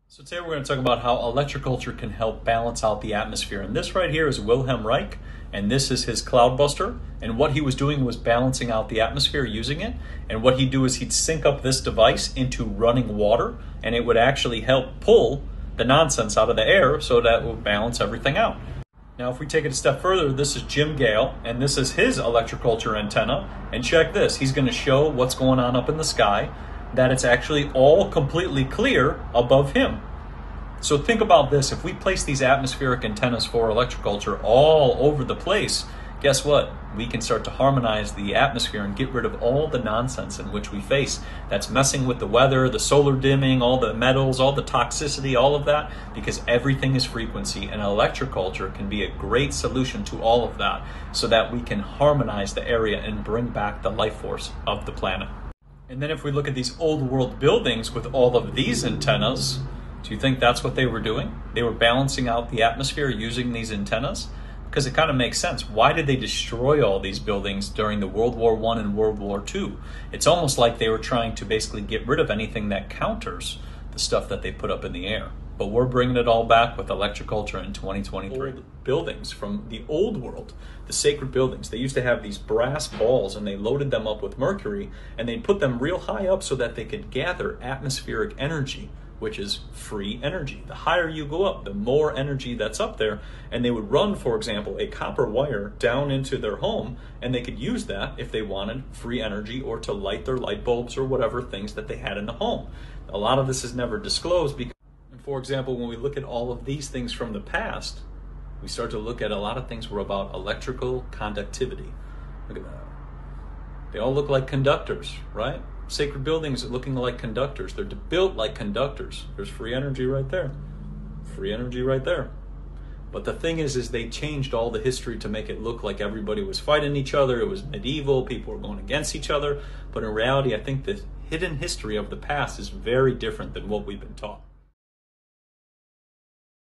So today we're going to talk about how electroculture can help balance out the atmosphere. And this right here is Wilhelm Reich, and this is his cloudbuster. And what he was doing was balancing out the atmosphere using it. And what he'd do is he'd sync up this device into running water, and it would actually help pull the nonsense out of the air so that it would balance everything out. Now, if we take it a step further, this is Jim Gale, and this is his electroculture antenna. And check this, he's going to show what's going on up in the sky, that it's actually all completely clear above him. So think about this, if we place these atmospheric antennas for electroculture all over the place, guess what? We can start to harmonize the atmosphere and get rid of all the nonsense in which we face. That's messing with the weather, the solar dimming, all the metals, all the toxicity, all of that, because everything is frequency, and electroculture can be a great solution to all of that so that we can harmonize the area and bring back the life force of the planet. And then if we look at these old world buildings with all of these antennas, do you think that's what they were doing? They were balancing out the atmosphere using these antennas? Because it kind of makes sense. Why did they destroy all these buildings during the World War I and World War II? It's almost like they were trying to basically get rid of anything that counters the stuff that they put up in the air. But we're bringing it all back with electroculture in 2023. Old buildings from the old world, the sacred buildings, they used to have these brass balls, and they loaded them up with mercury, and they put them real high up so that they could gather atmospheric energy, which is free energy. The higher you go up, the more energy that's up there. And they would run, for example, a copper wire down into their home, and they could use that if they wanted free energy or to light their light bulbs or whatever things that they had in the home. A lot of this is never disclosed because, for example, when we look at all of these things from the past, we start to look at a lot of things were about electrical conductivity. Look at that. They all look like conductors, right? Sacred buildings looking like conductors. They're built like conductors. There's free energy right there. Free energy right there. But the thing is they changed all the history to make it look like everybody was fighting each other. It was medieval. People were going against each other. But in reality, I think the hidden history of the past is very different than what we've been taught.